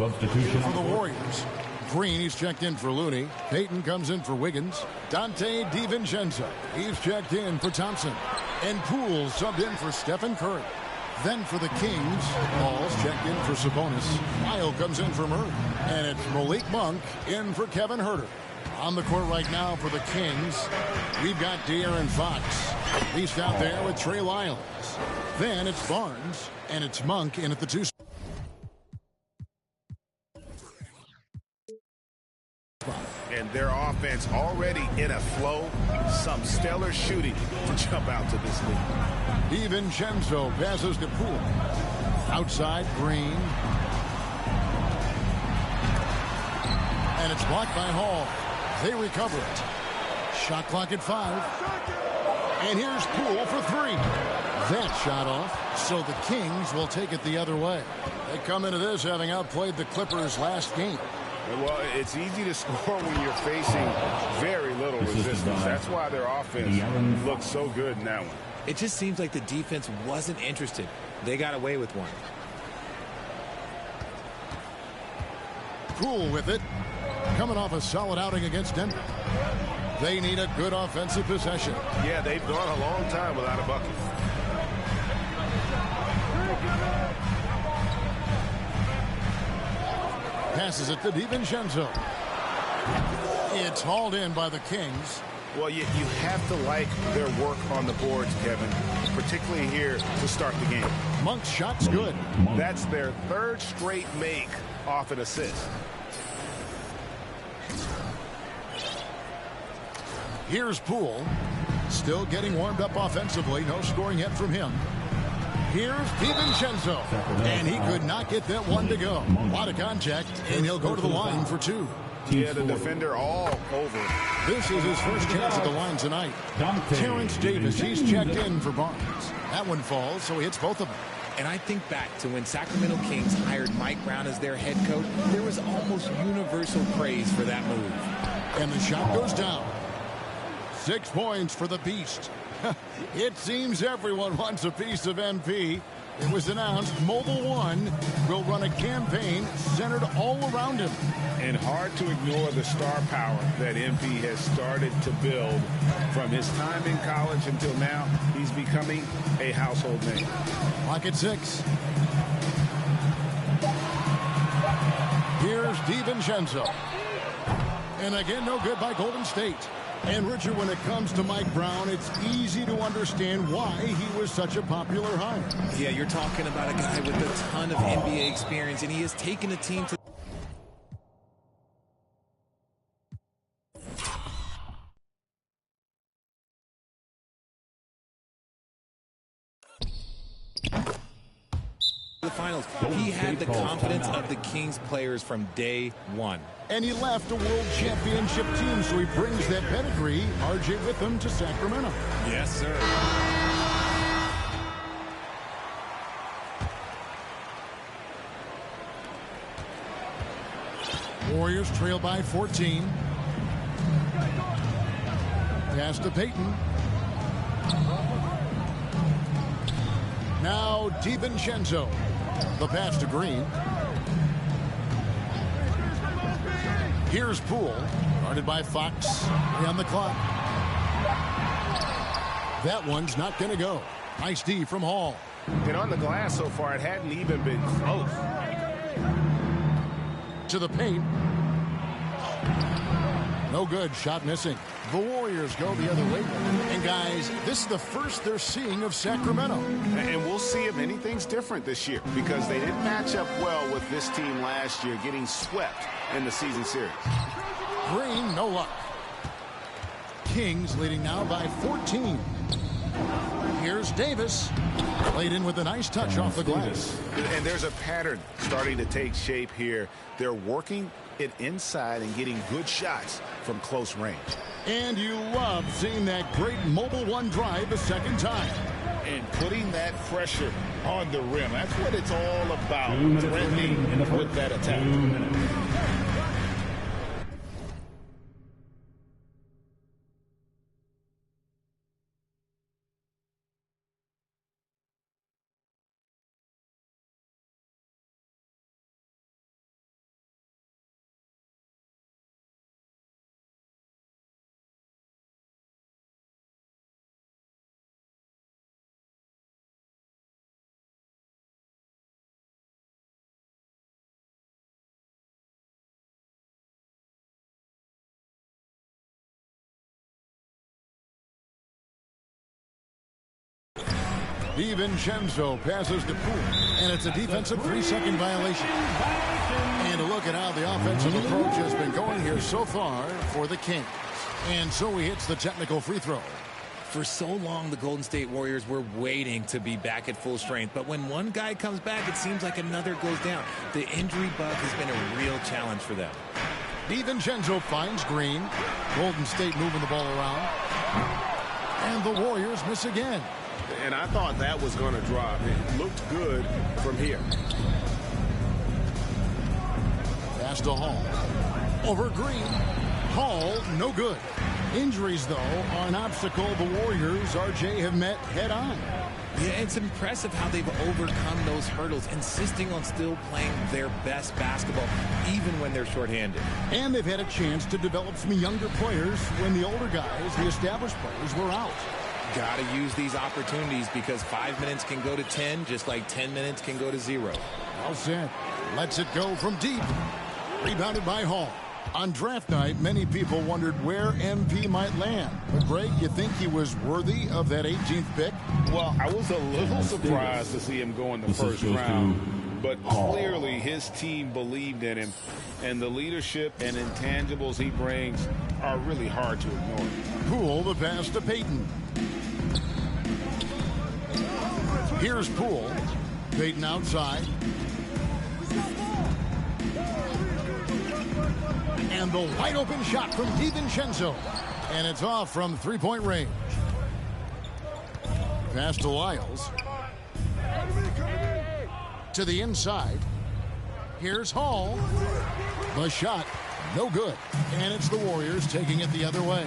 Substitution for the Warriors. Green, he's checked in for Looney. Payton comes in for Wiggins. Dante DiVincenzo, he's checked in for Thompson. And Poole subbed in for Stephen Curry. Then for the Kings, Paul's checked in for Sabonis. Lyle comes in for Murray. And it's Malik Monk in for Kevin Huerter. On the court right now for the Kings, we've got De'Aaron Fox. He's out there with Trey Lyles. Then it's Barnes, and it's Monk in at the 2 spot. And their offense already in a flow. Some stellar shooting to jump out to this lead. DiVincenzo passes to Poole. Outside, Green. And it's blocked by Hall. They recover it. Shot clock at 5. And here's Poole for 3. That shot off, so the Kings will take it the other way. They come into this having outplayed the Clippers last game. Well, it's easy to score when you're facing very little resistance. That's why their offense looks so good in that one. It just seems like the defense wasn't interested. They got away with one. Poole with it. Coming off a solid outing against Denver. They need a good offensive possession. Yeah, they've gone a long time without a bucket. Passes it to DiVincenzo. It's hauled in by the Kings. Well, you have to like their work on the boards, Kevin, particularly here to start the game. Monk's shot's good. That's their 3rd straight make off an assist. Here's Poole. Still getting warmed up offensively. No scoring yet from him. Here's DiVincenzo. And he could not get that one to go. A lot of contact, and he'll go to the line for 2. Yeah, the defender all over. This is his first chance at the line tonight. Terrence Davis, he's checked in for Barnes. That one falls, so he hits both of them. And I think back to when Sacramento Kings hired Mike Brown as their head coach. There was almost universal praise for that move. And the shot goes down. 6 points for the Beast. It seems everyone wants a piece of MP. It was announced Mobile One will run a campaign centered all around him. And hard to ignore the star power that MP has started to build. From his time in college until now, he's becoming a household name. Clock at 6. Here's DiVincenzo. And again, no good by Golden State. And, Richard, when it comes to Mike Brown, it's easy to understand why he was such a popular hire. Yeah, you're talking about a guy with a ton of NBA experience, and he has taken a team to... the finals. He had the confidence of the Kings players from day one. And he left a world championship team, so he brings that pedigree, RJ, with him to Sacramento. Yes, sir. Warriors trail by 14. Pass to Payton. Now DiVincenzo. The pass to Green. Here's Poole, guarded by Fox. On the clock. That one's not going to go. Nice D from Hall. And on the glass so far, it hadn't even been close. To the paint. No good. Shot missing. The Warriors go the other way. And, guys, this is the first they're seeing of Sacramento. And we'll see if anything's different this year, because they didn't match up well with this team last year, getting swept in the season series. Green, no luck. Kings leading now by 14. Here's Davis. Played in with a nice touch off the glass. And there's a pattern starting to take shape here. They're working it inside and getting good shots from close range. And you love seeing that great Mobile One drive a second time. And putting that pressure on the rim. That's what it's all about. Threatening with that attack. DiVincenzo passes to Poole, and it's a defensive 3-second violation. And a look at how the offensive approach has been going here so far for the Kings. And so he hits the technical free throw. For so long, the Golden State Warriors were waiting to be back at full strength. But when one guy comes back, it seems like another goes down. The injury bug has been a real challenge for them. DiVincenzo finds Green. Golden State moving the ball around. And the Warriors miss again. And I thought that was going to drop. It looked good from here. Pass to Hall. Over Green. Hall, no good. Injuries, though, are an obstacle the Warriors, RJ, have met head-on. Yeah, it's impressive how they've overcome those hurdles, insisting on still playing their best basketball, even when they're shorthanded. And they've had a chance to develop some younger players when the older guys, the established players, were out. Got to use these opportunities because 5 minutes can go to 10, just like 10 minutes can go to 0. Well said. Lets it go from deep. Rebounded by Hall. On draft night, many people wondered where MP might land. But, Greg, you think he was worthy of that 18th pick? Well, I was a little surprised to see him go in the first round. But clearly his team believed in him. And the leadership and intangibles he brings are really hard to ignore. Poole, the pass to Payton. Here's Poole. Payton outside. And the wide open shot from DiVincenzo. And it's off from three-point range. Pass to Lyles. To the inside. Here's Hall. The shot, no good. And it's the Warriors taking it the other way.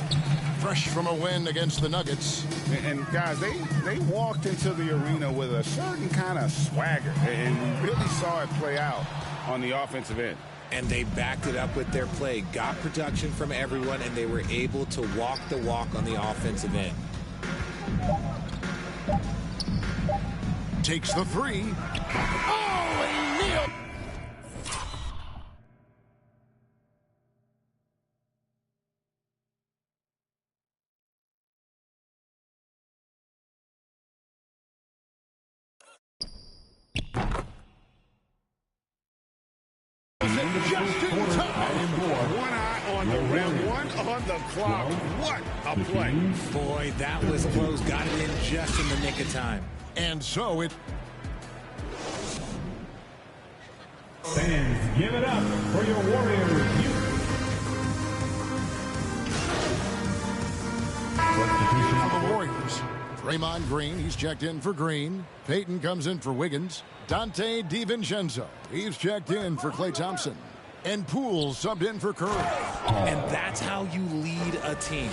Fresh from a win against the Nuggets. And guys, they walked into the arena with a certain kind of swagger. And we really saw it play out on the offensive end. And they backed it up with their play, got production from everyone, and they were able to walk the walk on the offensive end. Takes the three. Oh, and Neal. Just in time. One eye on the rim, one on the clock. What a play. Boy, that was close. Got it in just in the nick of time. And so it... Fans, give it up for your Warriors. For the Warriors. Draymond Green, he's checked in for Green. Payton comes in for Wiggins. Dante DiVincenzo, he's checked in for Klay Thompson. And Poole subbed in for Curry. And that's how you lead a team,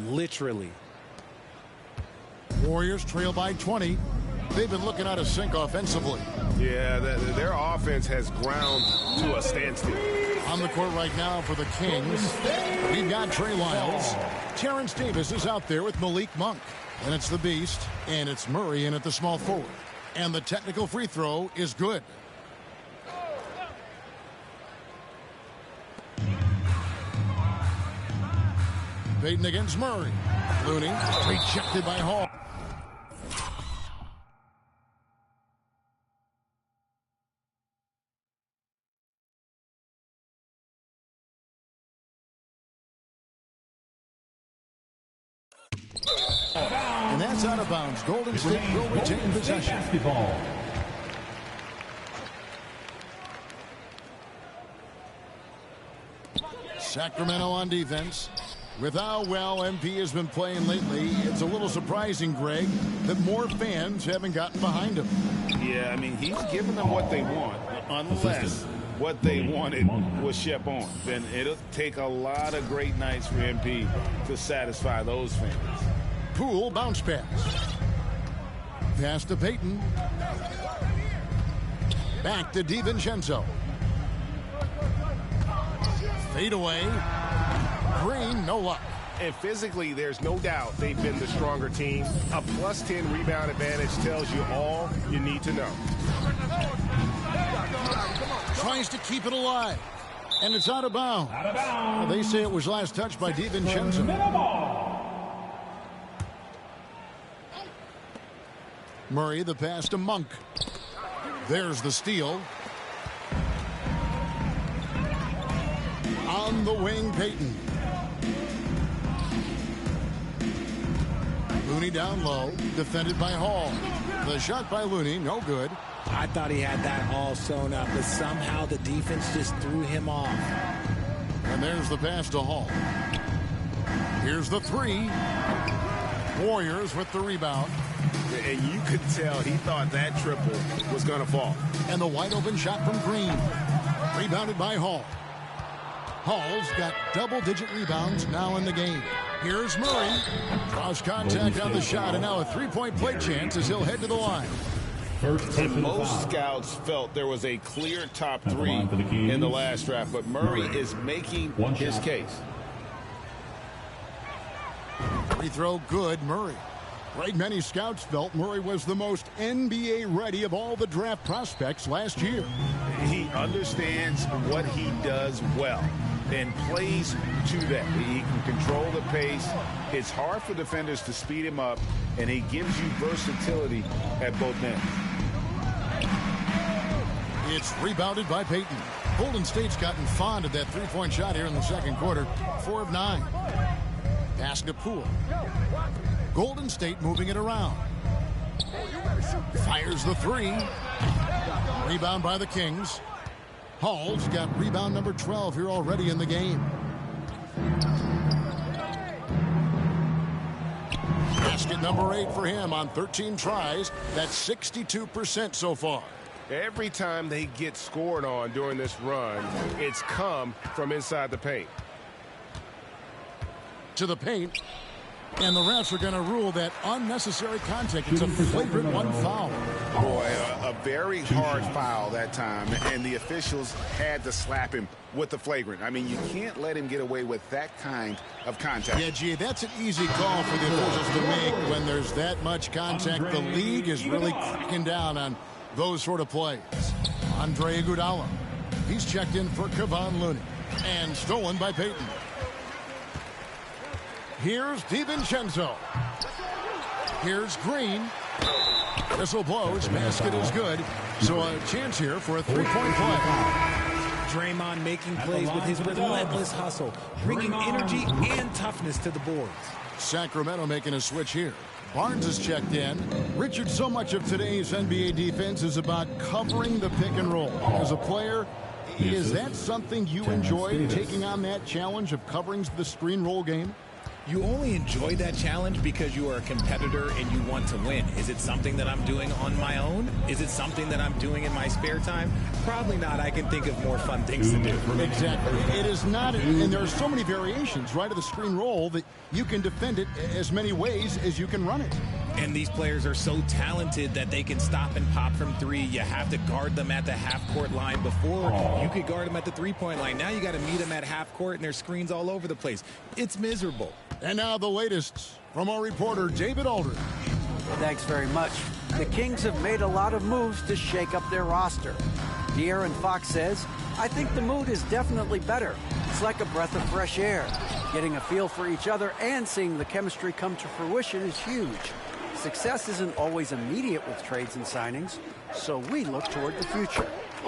literally. Warriors trail by 20. They've been looking out of sync offensively. Yeah, their offense has ground to a standstill. On the court right now for the Kings, we've got Trey Lyles. Terrence Davis is out there with Malik Monk. And it's the Beast, and it's Murray in at the small forward. And the technical free throw is good. Payton against Murray. Looney rejected by Hall. And that's out of bounds. Golden State will retain possession. Basketball. Sacramento on defense. With how well MP has been playing lately, it's a little surprising, Greg, that more fans haven't gotten behind him. Yeah, I mean, he's giving them what they want, unless what they wanted was Shep on. Then it'll take a lot of great nights for MP to satisfy those fans. Poole bounce pass. Pass to Payton. Back to DiVincenzo. Fade away. Green, no luck. And physically, there's no doubt they've been the stronger team. A plus 10 rebound advantage tells you all you need to know. Tries to keep it alive. And it's out of bounds. Well, they say it was last touched by DiVincenzo. Murray the pass to Monk. There's the steal. On the wing, Payton. Looney down low, defended by Hall. The shot by Looney, no good. I thought he had that all sewn up, but somehow the defense just threw him off. And there's the pass to Hall. Here's the three. Warriors with the rebound. And you could tell he thought that triple was going to fall. And the wide open shot from Green. Rebounded by Hall. Hall's got double-digit rebounds now in the game. Here's Murray. Draws contact on the shot, and now a three-point play chance as he'll head to the line. And most scouts felt there was a clear top three in the last draft, but Murray is making his case. Free throw good, Murray. Right, many scouts felt Murray was the most NBA ready of all the draft prospects last year. He understands what he does well and plays to that. He can control the pace. It's hard for defenders to speed him up, and he gives you versatility at both ends. It's rebounded by Payton. Golden State's gotten fond of that three-point shot here in the second quarter. 4 of 9. Pass to Poole. Golden State moving it around. Fires the three. Rebound by the Kings. Hall's got rebound number 12 here already in the game. Basket number 8 for him on 13 tries. That's 62% so far. Every time they get scored on during this run, it's come from inside the paint. To the paint. And the refs are going to rule that unnecessary contact. It's a flagrant one foul. Boy, a very hard foul that time, and the officials had to slap him with the flagrant. I mean, you can't let him get away with that kind of contact. Yeah, gee, that's an easy call for the officials to make when there's that much contact. The league is really cracking down on those sort of plays. Andre Iguodala. He's checked in for Kevon Looney. And stolen by Payton. Here's DiVincenzo. Here's Green. Whistle blows. Basket is good. So a chance here for a three-point play. Draymond making plays with his relentless hustle, bringing energy and toughness to the boards. Sacramento making a switch here. Barnes is checked in. Richard, so much of today's NBA defense is about covering the pick and roll. As a player, is that something you enjoy, taking on that challenge of covering the screen roll game? You only enjoy that challenge because you are a competitor and you want to win. Is it something that I'm doing on my own? Is it something that I'm doing in my spare time? Probably not. I can think of more fun things to do. Exactly. It is not, and there are so many variations, right, of the screen roll that you can defend it as many ways as you can run it. And these players are so talented that they can stop and pop from three. You have to guard them at the half-court line. Before, you could guard them at the three-point line. Now you got to meet them at half-court, and there's screens all over the place. It's miserable. And now the latest from our reporter, David Aldridge. Thanks very much. The Kings have made a lot of moves to shake up their roster. De'Aaron Fox says, I think the mood is definitely better. It's like a breath of fresh air. Getting a feel for each other and seeing the chemistry come to fruition is huge. Success isn't always immediate with trades and signings, so we look toward the future.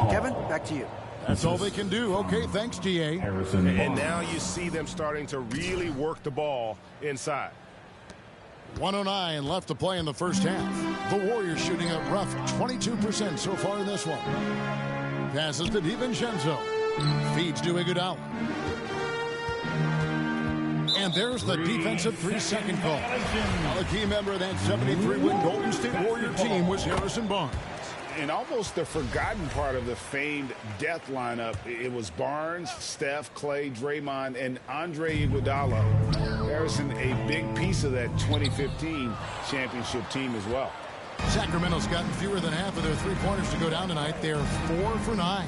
Kevin, back to you. That's all they can do. Okay, thanks, DA. And now you see them starting to really work the ball inside. 1:09 left to play in the first half. The Warriors shooting a rough 22% so far in this one. Passes to DiVincenzo. Feeds to Iguodala. And there's the defensive 3-second call. Now, a key member of that 73-win Golden State Warrior team was Harrison Barnes. And almost the forgotten part of the famed death lineup, it was Barnes, Steph, Clay, Draymond, and Andre Iguodala. Harrison, a big piece of that 2015 championship team as well. Sacramento's gotten fewer than half of their three-pointers to go down tonight. They're 4 for 9.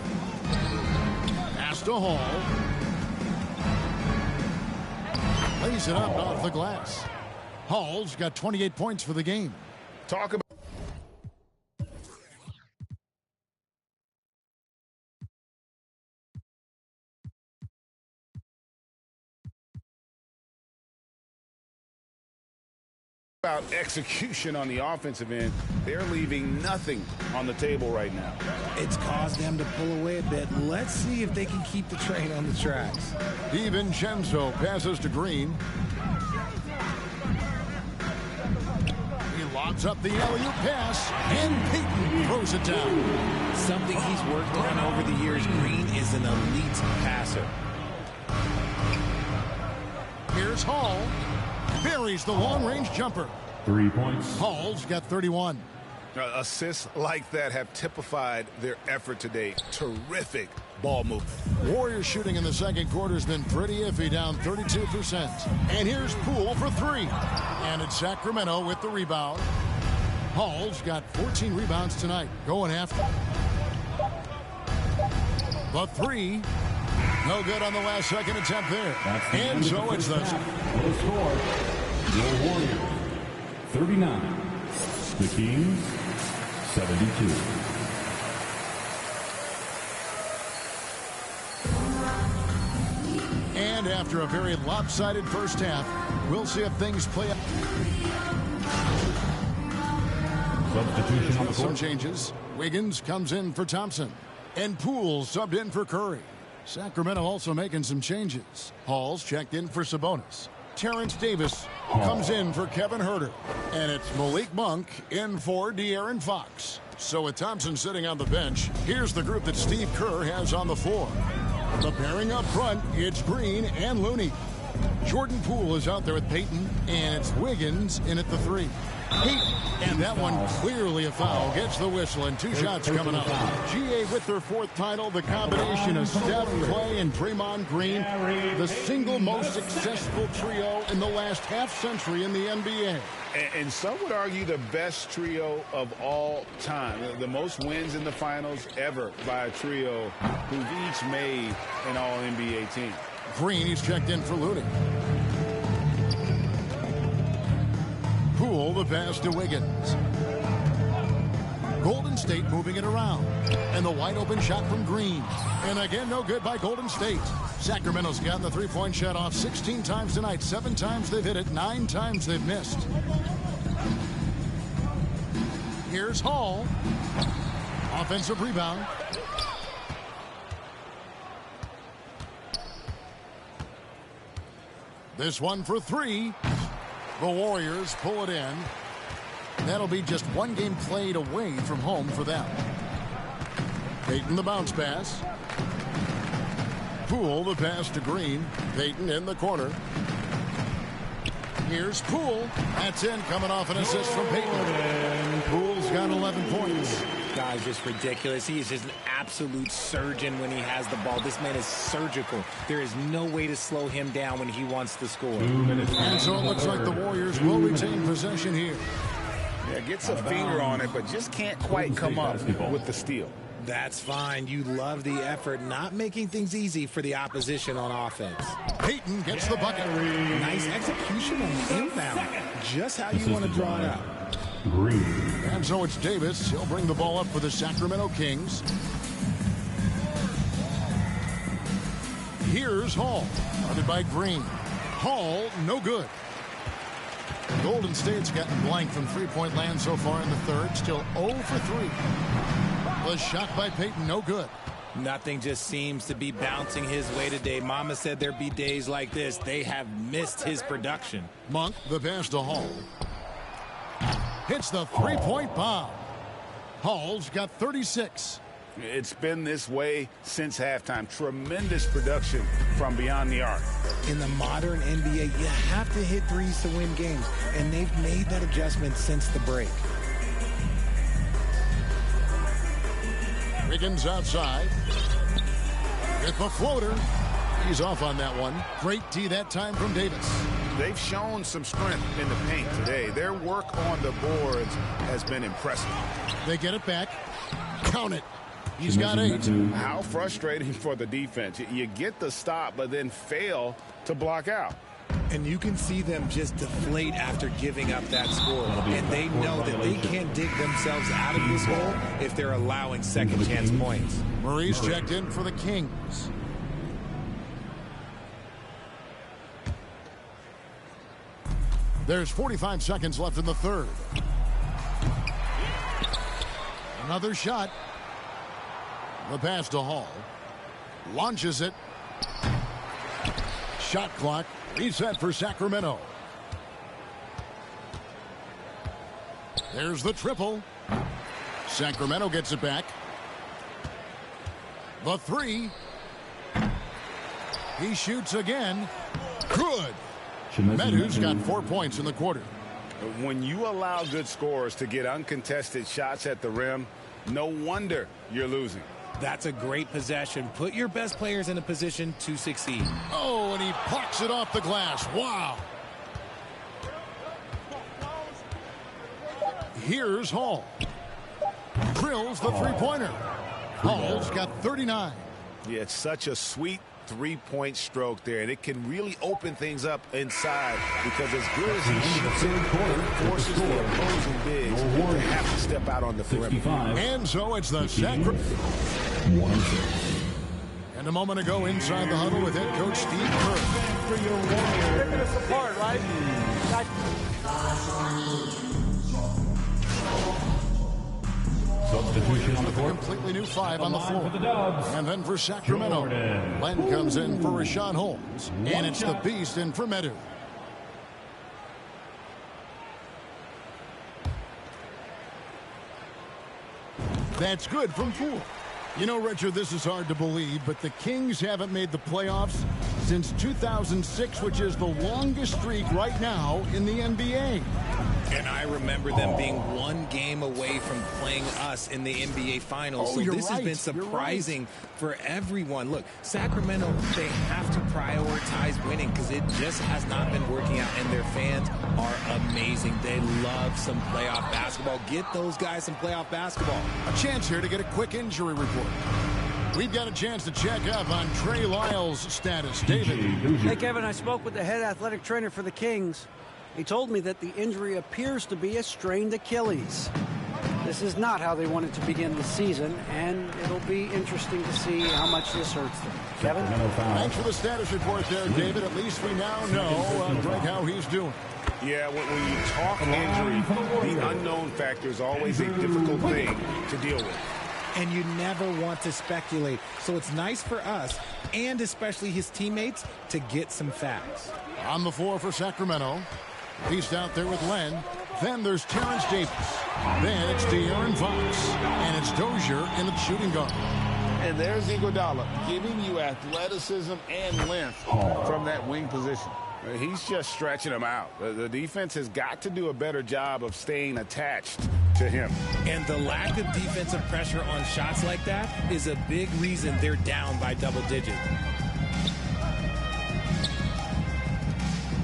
Pass to Hall. Lays it up off the glass. Hall's got 28 points for the game. Talk about About execution on the offensive end, they're leaving nothing on the table right now. It's caused them to pull away a bit. Let's see if they can keep the train on the tracks. DiVincenzo passes to Green. He lobs up the alley-oop pass, and Payton throws it down. Something he's worked on over the years. Green is an elite passer. Here's Hall. Buries the long-range jumper. 3 points. Hall's got 31. Assists like that have typified their effort today. Terrific ball movement. Warriors shooting in the second quarter has been pretty iffy, down 32%. And here's Poole for three. And it's Sacramento with the rebound. Hall's got 14 rebounds tonight, going after. The three. No good on the last second attempt there. And so it's the score. Your Warriors 39. The Kings 72. And after a very lopsided first half, we'll see if things play out. Substitution on the Some court. changes. Wiggins comes in for Thompson. And Poole subbed in for Curry. Sacramento also making some changes. Hall's checked in for Sabonis. Terrence Davis comes in for Kevin Huerter. And it's Malik Monk in for De'Aaron Fox. So with Thompson sitting on the bench, here's the group that Steve Kerr has on the floor. The pairing up front, it's Green and Looney. Jordan Poole is out there with Payton, and it's Wiggins in at the three. Payton, and that one clearly a foul, gets the whistle, and two shots coming up. GA with their fourth title, the combination of Steph, Clay, and Draymond Green, the single most successful trio in the last half-century in the NBA. And some would argue the best trio of all time. The most wins in the finals ever by a trio who've each made an All-NBA team. Green, he's checked in for Looney. Poole, the pass to Wiggins. Golden State moving it around. And the wide open shot from Green. And again, no good by Golden State. Sacramento's gotten the three-point shot off 16 times tonight. 7 times they've hit it, 9 times they've missed. Here's Hall. Offensive rebound. This one for three. The Warriors pull it in. That'll be just one game played away from home for them. Payton the bounce pass. Poole the pass to Green. Payton in the corner. Here's Poole. That's in, coming off an assist from Payton. Poole's got 11 points. Guy's just ridiculous. He is just an absolute surgeon when he has the ball. This man is surgical. There is no way to slow him down when he wants to score. 2 minutes. And so it looks like the Warriors will retain possession here. Yeah, gets a finger on it, but just can't quite come up with the steal. That's fine. You love the effort, not making things easy for the opposition on offense. Payton gets the bucket. Nice execution on the inbound. Just how you want to draw it out. Green. And so it's Davis. He'll bring the ball up for the Sacramento Kings. Here's Hall. Guarded by Green. Hall, no good. Golden State's gotten blank from three-point land so far in the third. Still 0 for 3. The shot by Payton, no good. Nothing just seems to be bouncing his way today. Mama said there'd be days like this. They have missed his production. Monk, the pass to Hall. Hits the three-point bomb. Hall's got 36. It's been this way since halftime. Tremendous production from beyond the arc. In the modern NBA, you have to hit threes to win games, and they've made that adjustment since the break. Wiggins outside. With the floater. He's off on that one. Great D that time from Davis. They've shown some strength in the paint today. Their work on the boards has been impressive. They get it back. Count it. He's got 8. How frustrating for the defense. You get the stop, but then fail to block out. And you can see them just deflate after giving up that score. And they know that they can't dig themselves out of this hole if they're allowing second chance points. Murray's checked in for the Kings. There's 45 seconds left in the third. Another shot. The pass to Hall. Launches it. Shot clock reset for Sacramento. There's the triple. Sacramento gets it back. The three. He shoots again. Good. Medu's got 4 points in the quarter. When you allow good scorers to get uncontested shots at the rim, no wonder you're losing. That's a great possession. Put your best players in a position to succeed. Oh, and he pucks it off the glass. Wow. Here's Hall. Drills the three-pointer. Hall's got 39. Yeah, it's such a sweet three-point stroke there, and it can really open things up inside because as good as he shoots it forces the opposing bigs to have to step out on the perimeter. And so it's the Sacramento. And a moment ago inside the huddle with head coach Steve Kerr. Ripping us apart, right? Substitution on the court. Completely new five on the floor. And then for Sacramento, Len comes in for Rashawn Holmes. And it's the Beast in for Medu. That's good from Poole. You know, Richard, this is hard to believe, but the Kings haven't made the playoffs since 2006, which is the longest streak right now in the NBA. And I remember them being one game away from playing us in the NBA Finals. So this has been surprising for everyone. Look, Sacramento, they have to prioritize winning because it just has not been working out. And their fans are amazing. They love some playoff basketball. Get those guys some playoff basketball. A chance here to get a quick injury report. We've got a chance to check up on Trey Lyles' status. David. Hey, Kevin, I spoke with the head athletic trainer for the Kings. He told me that the injury appears to be a strained Achilles. This is not how they wanted to begin the season, and it'll be interesting to see how much this hurts them. Kevin? Thanks for the status report there, David. At least we now know, Greg, how he's doing. Yeah, when you talk injury, the unknown factor is always a difficult thing to deal with. And you never want to speculate. So it's nice for us, and especially his teammates, to get some facts. On the floor for Sacramento. He's out there with Len. Then there's Terrence Davis. Then it's De'Aaron Fox. And it's Dozier in the shooting guard. And there's Iguodala giving you athleticism and length from that wing position. He's just stretching them out. The defense has got to do a better job of staying attached to him. And the lack of defensive pressure on shots like that is a big reason they're down by double digits.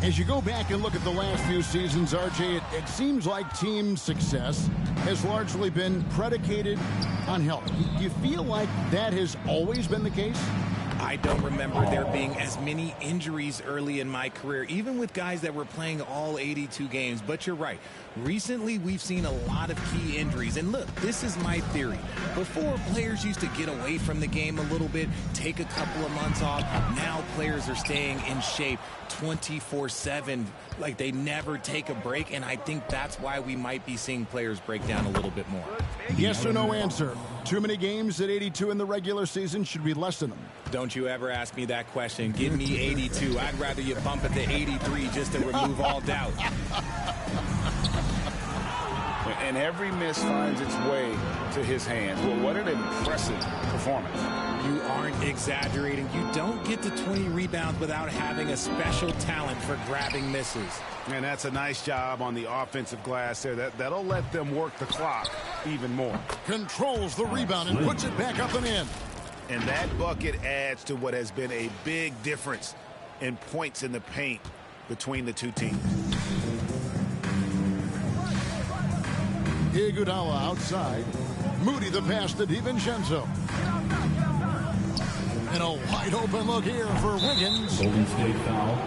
As you go back and look at the last few seasons, RJ, it seems like team success has largely been predicated on health. Do you feel like that has always been the case? I don't remember there being as many injuries early in my career, even with guys that were playing all 82 games. But you're right. Recently, we've seen a lot of key injuries. And look, this is my theory. Before, players used to get away from the game a little bit, take a couple of months off. Now players are staying in shape 24/7, like they never take a break. And I think that's why we might be seeing players break down a little bit more. Yes or no answer. Too many games at 82 in the regular season. Should we lessen them? Don't you ever ask me that question. Give me 82. I'd rather you bump it to 83 just to remove all doubt. And every miss finds its way to his hands. Well, what an impressive performance. You aren't exaggerating. You don't get to 20 rebounds without having a special talent for grabbing misses. And that's a nice job on the offensive glass there. That'll let them work the clock even more. Controls the rebound and puts it back up and in. And that bucket adds to what has been a big difference in points in the paint between the two teams. Iguodala outside. Moody the pass to DiVincenzo. And a wide open look here for Wiggins. Golden State foul.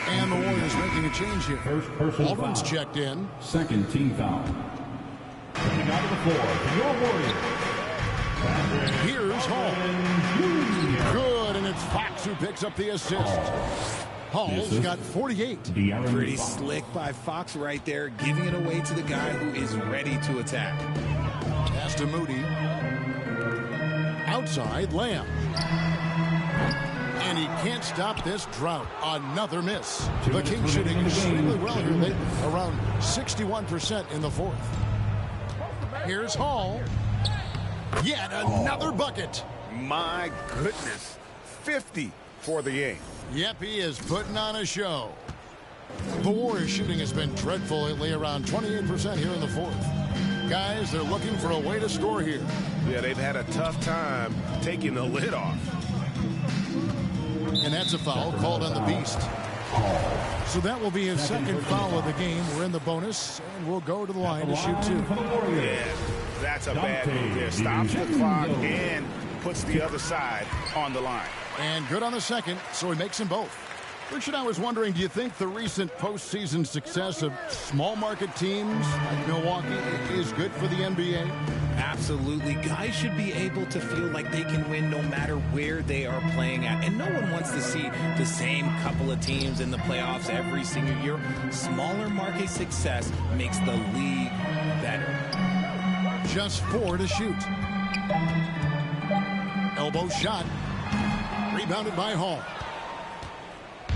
And the Warriors making a change here. First personal Aldridge foul. checked in. Second team foul. Coming out of the floor for your Warriors. Here's Hall. Good, and it's Fox who picks up the assist. Hall's got 48. Pretty slick by Fox right there, giving it away to the guy who is ready to attack. Pass to Moody. Outside, Lamb. And he can't stop this drought. Another miss. The Kings shooting extremely well here. They around 61% in the fourth. Here's Hall. Yet another bucket. My goodness. 50 for the game. Yep, he is putting on a show. The Warriors shooting has been dreadful lately, around 28% here in the fourth. Guys, they're looking for a way to score here. Yeah, they've had a tough time taking the lid off. And that's a foul called on the Beast. So that will be his second foul of the game. We're in the bonus, and we'll go to the line to shoot two. Yeah, that's a bad move there. Stops the clock and puts the other side on the line. And good on the second, so he makes them both. Richard, I was wondering, do you think the recent postseason success of small market teams like Milwaukee is good for the NBA? Absolutely. Guys should be able to feel like they can win no matter where they are playing at. And no one wants to see the same couple of teams in the playoffs every single year. Smaller market success makes the league better. Just 4 to shoot. Elbow shot. Rebounded by Hall.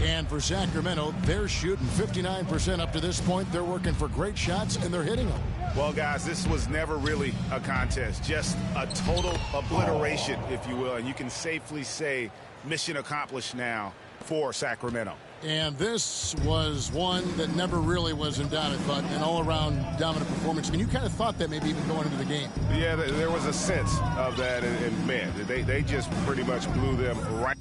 And for Sacramento, they're shooting 59% up to this point. They're working for great shots, and they're hitting them. Well, guys, this was never really a contest. Just a total obliteration, if you will. And you can safely say mission accomplished now for Sacramento. And this was one that never really was in doubt, I thought, an all-around dominant performance. I mean, you kind of thought that maybe even going into the game. Yeah, there was a sense of that. And man, they just pretty much blew them right.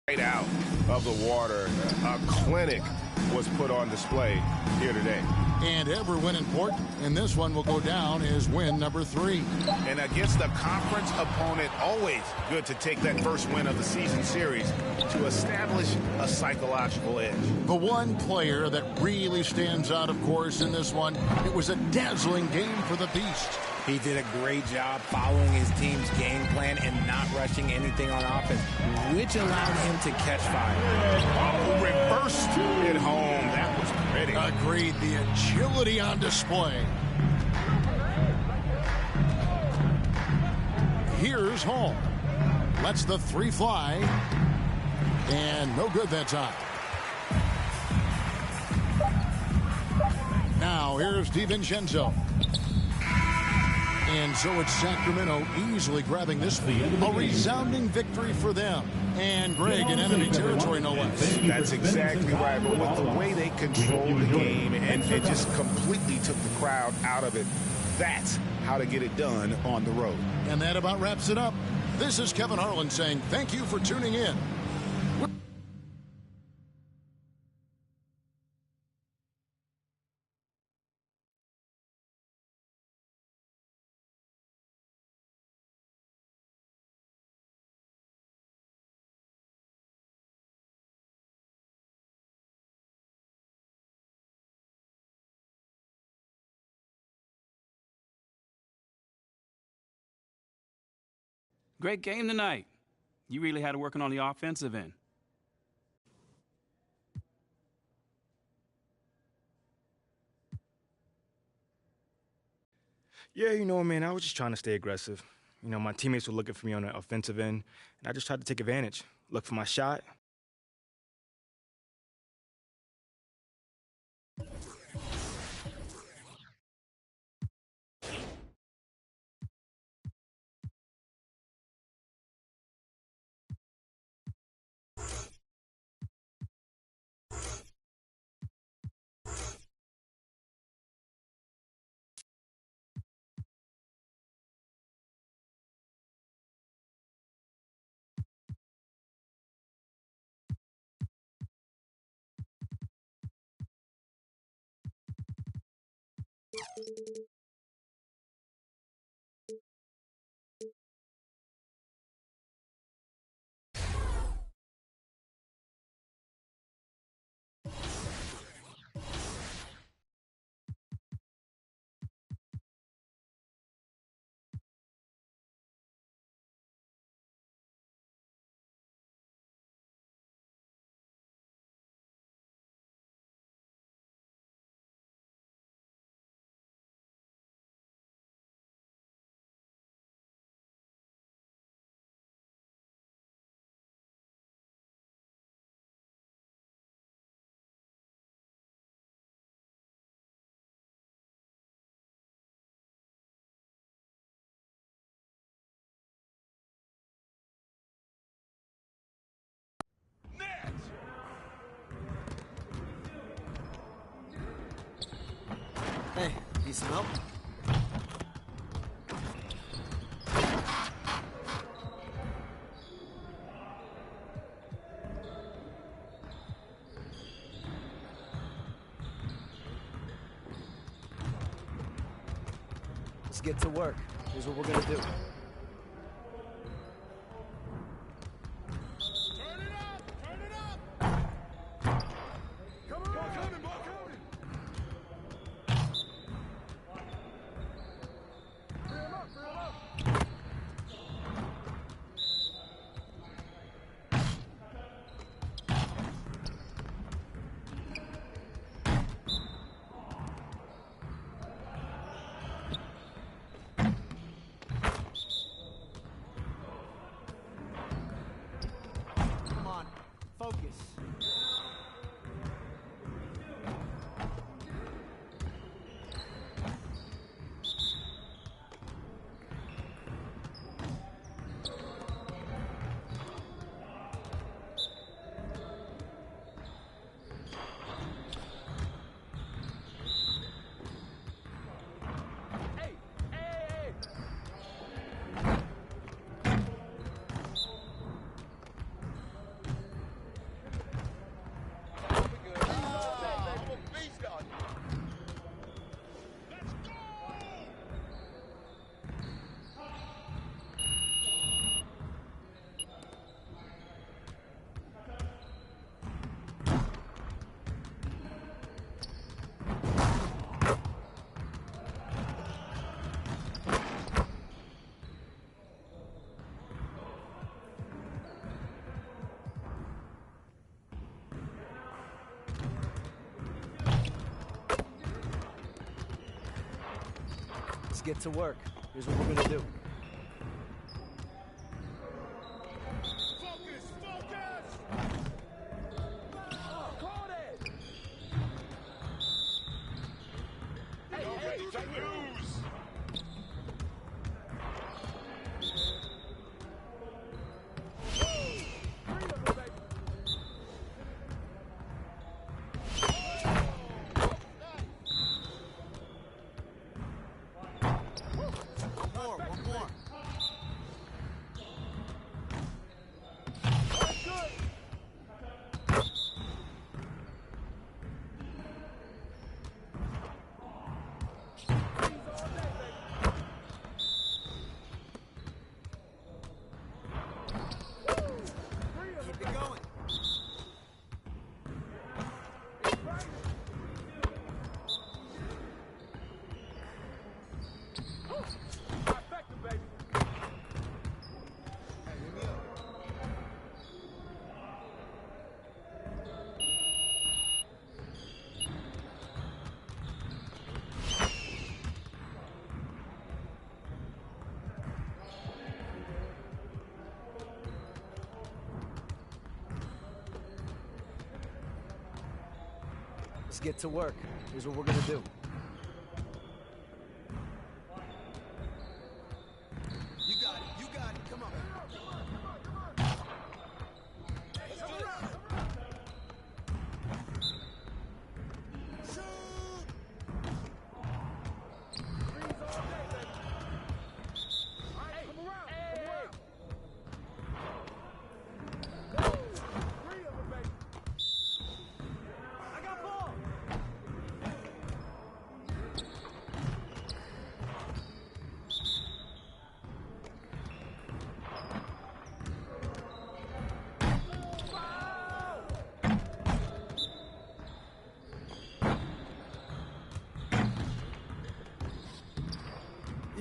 Right out of the water. A clinic was put on display here today. And every win important, and this one will go down as win number 3. And against a conference opponent, always good to take that first win of the season series to establish a psychological edge. The one player that really stands out, of course, in this one, it was a dazzling game for the Beast. He did a great job following his team's game plan and not rushing anything on offense, which allowed him to catch fire. Oh, reversed it home. That was pretty. Agreed. The agility on display. Here's Hall. Lets the 3 fly. And no good that time. Now here's DiVincenzo. And so it's Sacramento easily grabbing this lead. A resounding victory for them. And Greg in enemy territory, no less. That's exactly right. But with the way they controlled the game and just completely took the crowd out of it, that's how to get it done on the road. And that about wraps it up. This is Kevin Harlan saying thank you for tuning in. Great game tonight. You really had it working on the offensive end. Yeah, man, I was just trying to stay aggressive. My teammates were looking for me on the offensive end, and I just tried to take advantage, look for my shot. Hey, need some help? Let's get to work. Here's what we're gonna do. Come on, focus. Let's get to work. Here's what we're gonna do. One more. Keep it going. Let's get to work. Here's what we're gonna do. You got it. You got it. Come on.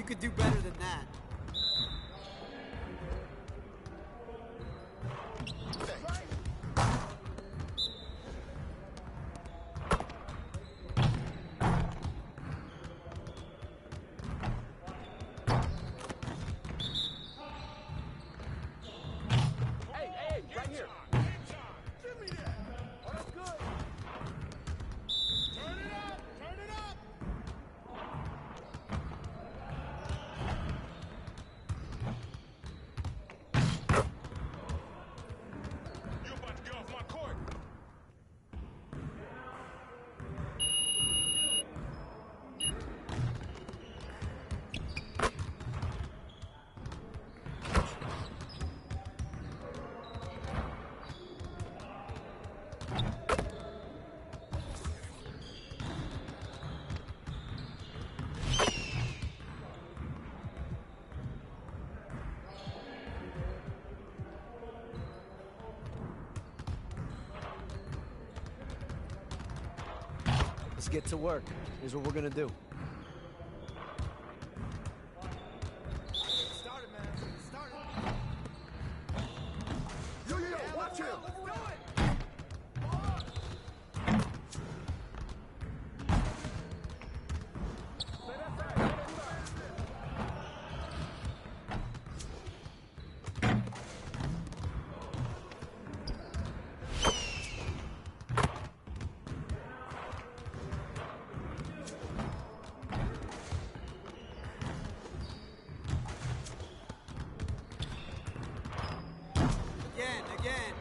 could do better than that. Let's get to work. Here's what we're gonna do. Started, man. Started. Yo, watch him. Let's do it. Again.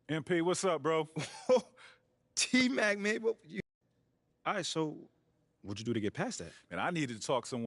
MP, what's up, bro? T-Mac, man. All right, so what'd you do to get past that? Man, I needed to talk to someone.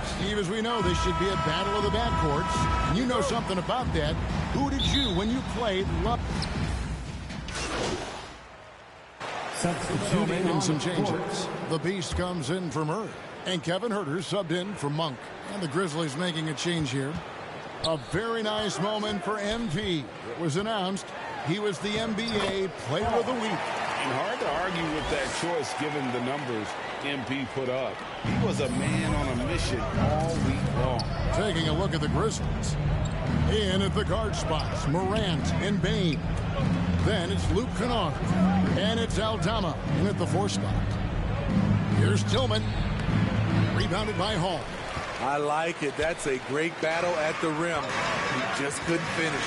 Steve, as we know, this should be a battle of the backcourts. And you know something about that. Who did you, when you played, love? Making some changes. The Beast comes in for Murray. And Kevin Herter subbed in for Monk. And the Grizzlies making a change here. A very nice moment for MP. It was announced he was the NBA Player of the Week. And hard to argue with that choice given the numbers MP put up. He was a man on a mission all week long. Taking a look at the Grizzlies. In at the guard spots, Morant and Bain. Then it's Luke Kennard. And it's Aldama in at the 4 spot. Here's Tillman. Rebounded by Hall. I like it. That's a great battle at the rim. He just couldn't finish.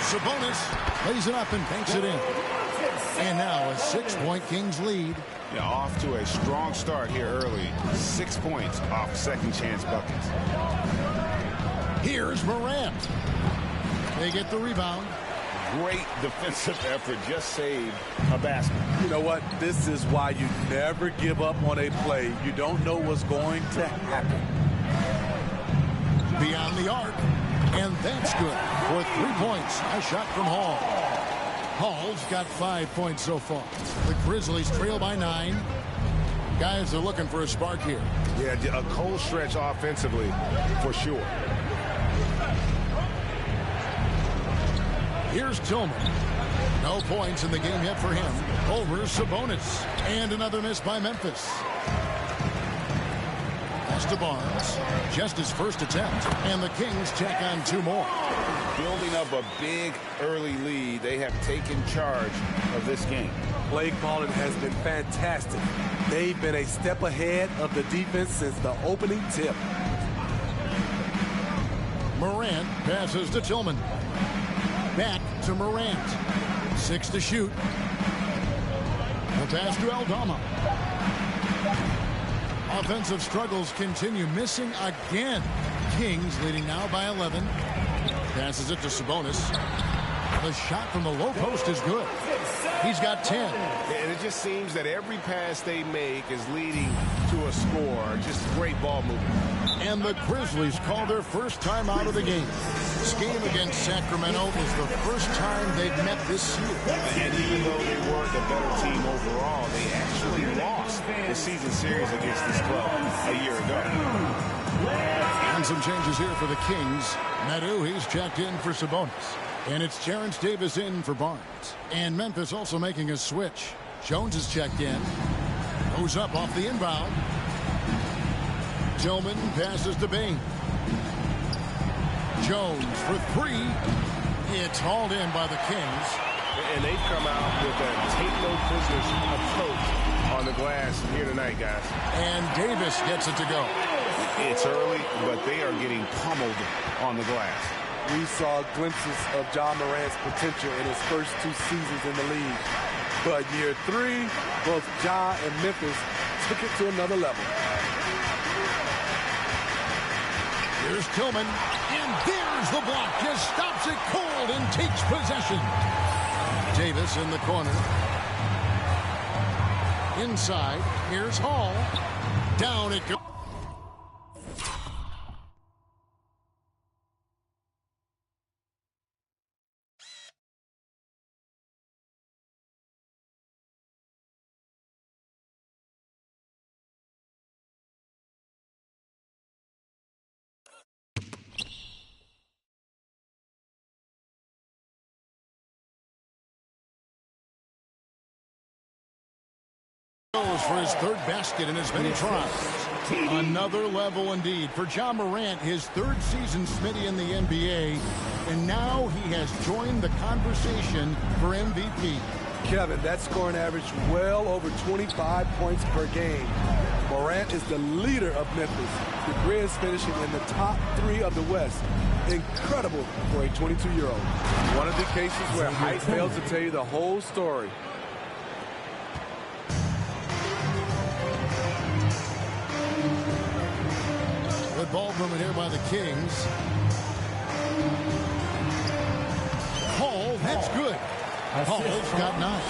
Sabonis lays it up and banks it in. And now a 6-point Kings lead. Yeah, off to a strong start here early. 6 points off second chance buckets. Here's Morant. They get the rebound. Great defensive effort. Just saved a basket. You know what? This is why you never give up on a play. You don't know what's going to happen. Beyond the arc. And that's good for 3 points. A shot from Hall. Hall's got 5 points so far. The Grizzlies trail by 9. Guys are looking for a spark here. Yeah, a cold stretch offensively for sure. Here's Tillman. No points in the game yet for him. Over Sabonis. And another miss by Memphis. Pass to Barnes. Just his first attempt. And the Kings check on 2 more. Building up a big early lead. They have taken charge of this game. Play calling has been fantastic. They've been a step ahead of the defense since the opening tip. Morant passes to Tillman. Back to Morant. 6 to shoot. The pass to Aldama. Offensive struggles continue, missing again. Kings leading now by 11. Passes it to Sabonis. The shot from the low post is good. He's got 10. And it just seems that every pass they make is leading to a score. Just great ball movement. And the Grizzlies call their first time out of the game. This game against Sacramento is the first time they've met this year. And even though they were the better team overall, they actually lost the season series against this club a year ago. And some changes here for the Kings. Meadow, he's checked in for Sabonis. And it's Terrence Davis in for Barnes. And Memphis also making a switch. Jones is checked in. Goes up off the inbound. Tillman passes to Bain. Jones for 3. It's hauled in by the Kings. And they've come out with a take no prisoners approach on the glass here tonight, guys. And Davis gets it to go. It's early, but they are getting pummeled on the glass. We saw glimpses of John Morant's potential in his first 2 seasons in the league. But year 3, both Ja and Memphis took it to another level. Here's Tillman, and there's the block. Just stops it cold and takes possession. Davis in the corner. Inside, here's Hall. Down it goes. Goes for his third basket in as many tries. Another level indeed for John Morant, his third season Smitty in the NBA, and now he has joined the conversation for MVP. Kevin, that scoring average well over 25 points per game. Morant is the leader of Memphis. The Grizz finishing in the top 3 of the West. Incredible for a 22-year-old. One of the cases where height fails to tell you the whole story. Good ball movement here by the Kings. Hall, that's good. Hall's got 9.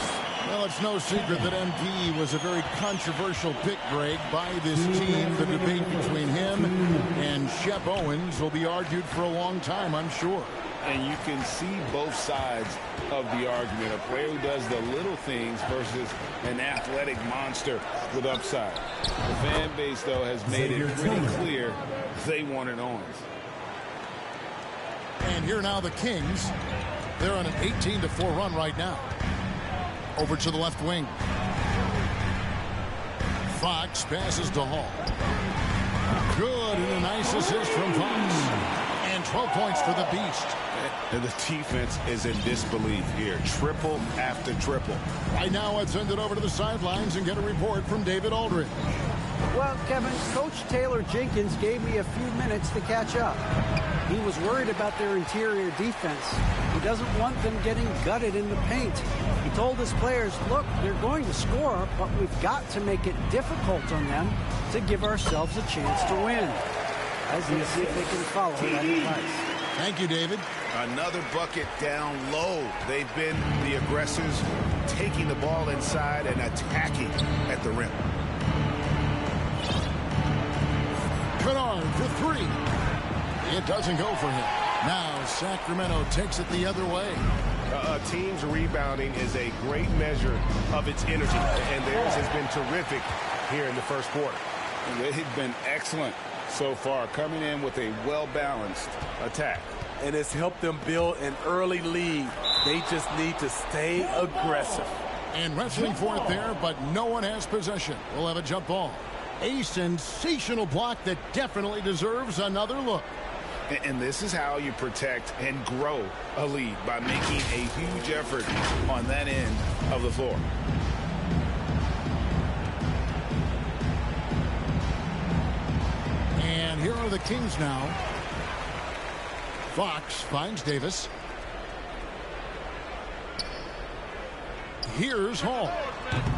Well, it's no secret that MP was a very controversial pick, Greg, by this team. The debate between him and Shep Owens will be argued for a long time, I'm sure. And you can see both sides of the argument. A player who does the little things versus an athletic monster with upside. The fan base, though, has made it pretty clear they wanted Owens. And here now the Kings. They're on an 18-4 run right now. Over to the left wing. Fox passes to Hall. Good, and a nice assist from Fox. And 12 points for the Beast. And the defense is in disbelief here. Triple after triple. Right now, let's send it over to the sidelines and get a report from David Aldridge. Well, Kevin, Coach Taylor Jenkins gave me a few minutes to catch up. He was worried about their interior defense. He doesn't want them getting gutted in the paint. He told his players, look, they're going to score, but we've got to make it difficult on them to give ourselves a chance to win. Let's see if they can follow that advice. Thank you, David. Another bucket down low. They've been the aggressors, taking the ball inside and attacking at the rim. Kennard for 3. It doesn't go for him. Now Sacramento takes it the other way. A team's rebounding is a great measure of its energy, and theirs has been terrific here in the first quarter. And they've been excellent so far, coming in with a well-balanced attack. And it's helped them build an early lead. They just need to stay aggressive. And wrestling for it there, but no one has possession. We'll have a jump ball. A sensational block that definitely deserves another look. And this is how you protect and grow a lead, by making a huge effort on that end of the floor. And here are the Kings now. Fox finds Davis. Here's Hall.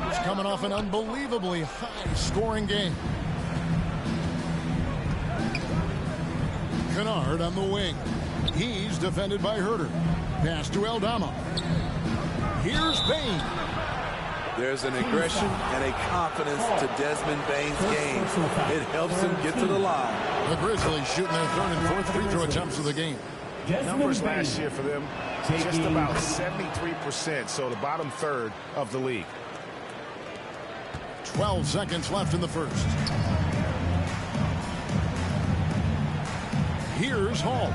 He's coming off an unbelievably high-scoring game. Kennard on the wing. He's defended by Herter. Pass to Aldama. Here's Bain. There's an aggression and a confidence to Desmond Bain's game. It helps him get to the line. The Grizzlies shooting their third and fourth free throw attempts of the game. Numbers last year for them, just about 73%, so the bottom third of the league. 12 seconds left in the first. Here's Hall.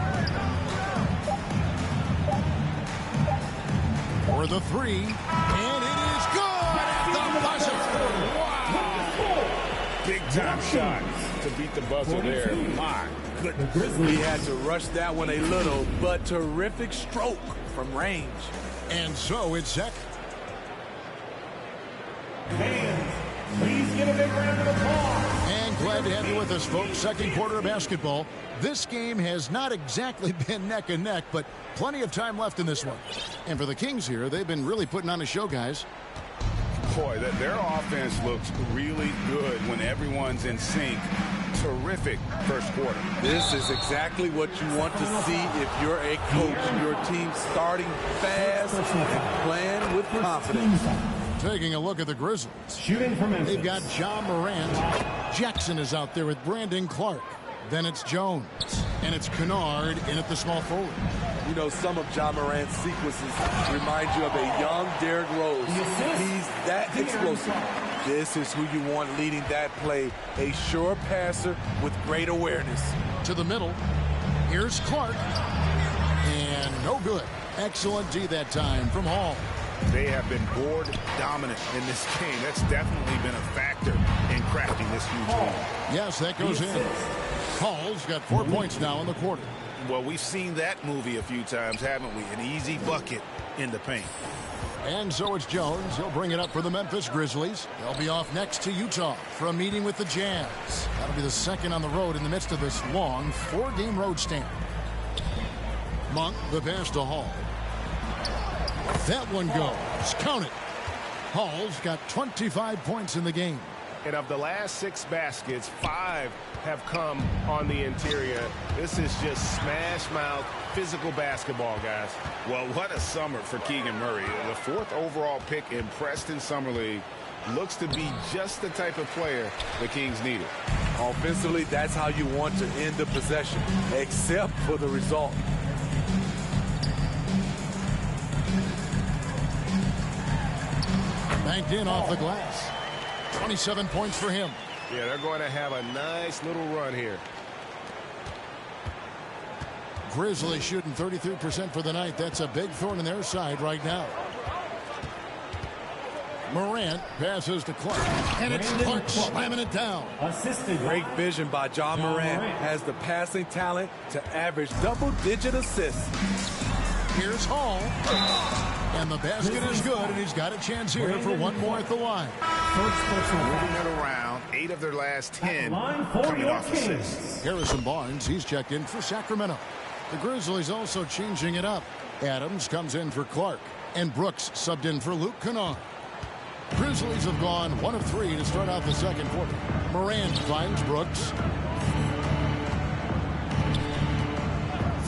For the 3, and it is good at the buzzer. Wow! Big time shot to beat the buzzer there. My goodness. He had to rush that one a little, but terrific stroke from range. And so it's second. Fans, please give a big round of applause. And glad to have you with us, folks. Second quarter of basketball. This game has not exactly been neck and neck, but plenty of time left in this one. And for the Kings here, they've been really putting on a show, guys. Boy, their offense looks really good when everyone's in sync. Terrific first quarter. This is exactly what you want to see if you're a coach. Your team starting fast and playing with confidence. Taking a look at the Grizzlies. Shooting from Memphis. They've got John Morant. Jackson is out there with Brandon Clark. Then it's Jones. And it's Kennard in at the small forward. You know, some of John Morant's sequences remind you of a young Derrick Rose. He's that explosive. This is who you want leading that play. A sure passer with great awareness. To the middle. Here's Clark. And no good. Excellent D that time from Hall. They have been board dominant in this game. That's definitely been a factor in crafting this huge lead. Yes, that goes in. Hall's got 4 points now in the quarter. Well, we've seen that movie a few times, haven't we? An easy bucket in the paint. And so it's Jones. He'll bring it up for the Memphis Grizzlies. They'll be off next to Utah for a meeting with the Jazz. That'll be the second on the road in the midst of this long 4-game road stand. Monk, the pass to Hall. That one goes. Count it. Hall's got 25 points in the game. And of the last 6 baskets, 5 have come on the interior. This is just smash-mouth physical basketball, guys. Well, what a summer for Keegan Murray. The 4th overall pick in Preston Summer League. Looks to be just the type of player the Kings needed. Offensively, that's how you want to end the possession, except for the result. Banked in off the glass. 27 points for him. Yeah, they're going to have a nice little run here. Grizzlies shooting 33% for the night. That's a big thorn in their side right now. Morant passes to Clark. And it's Clark slamming it down. Great vision by John Morant. Has the passing talent to average double-digit assists. Here's Hall. And the basket is good, and he's got a chance here for one more at the line. Moving it around, 8 of their last 10 coming off assists. Harrison Barnes, he's checked in for Sacramento. The Grizzlies also changing it up. Adams comes in for Clark, and Brooks subbed in for Luke Kennard. Grizzlies have gone 1 of 3 to start out the second quarter. Morant finds Brooks.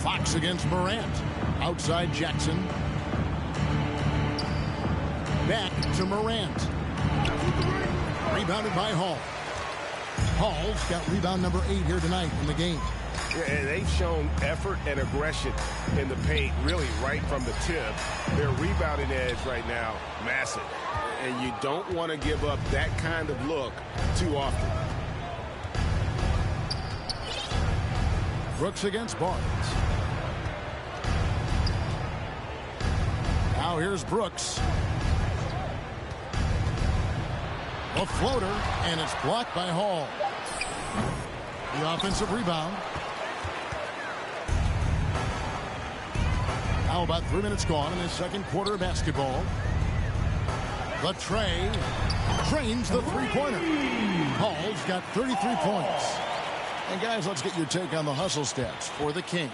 Fox against Morant. Outside Jackson. Back to Morant. Rebounded by Hall. Hall's got rebound number 8 here tonight in the game. Yeah, and they've shown effort and aggression in the paint, really right from the tip. Their rebounding edge right now, massive. And you don't want to give up that kind of look too often. Brooks against Barnes. Now here's Brooks. A floater, and it's blocked by Hall. The offensive rebound. Now about 3 minutes gone in the second quarter of basketball. The tray drains the three-pointer. Hall's got 33 points. And guys, let's get your take on the hustle stats for the Kings.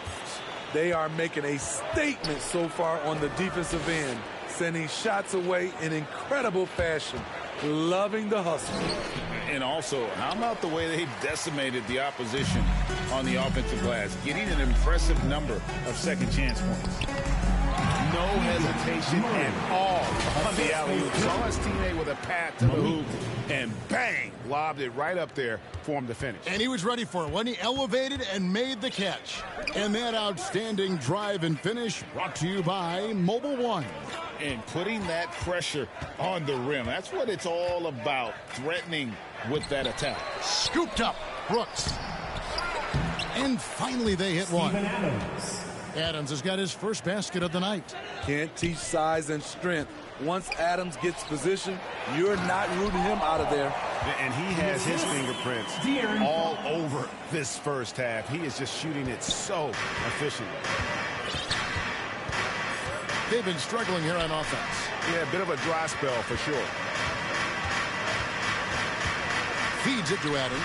They are making a statement so far on the defensive end, sending shots away in incredible fashion. Loving the hustle. And also, how about the way they've decimated the opposition on the offensive glass, getting an impressive number of second chance points. No hesitation at all on the alley-oop. Saw his teammate with a pat to the hoop, and bang, lobbed it right up there for him to finish. And he was ready for it when he elevated and made the catch. And that outstanding drive and finish brought to you by Mobile One. And putting that pressure on the rim. That's what it's all about, threatening with that attack. Scooped up, Brooks. And finally they hit one. Adams has got his first basket of the night. Can't teach size and strength. Once Adams gets position, you're not rooting him out of there. And he has his fingerprints all over this first half. He is just shooting it so efficiently. They've been struggling here on offense. Yeah, a bit of a dry spell for sure. Feeds it to Adams.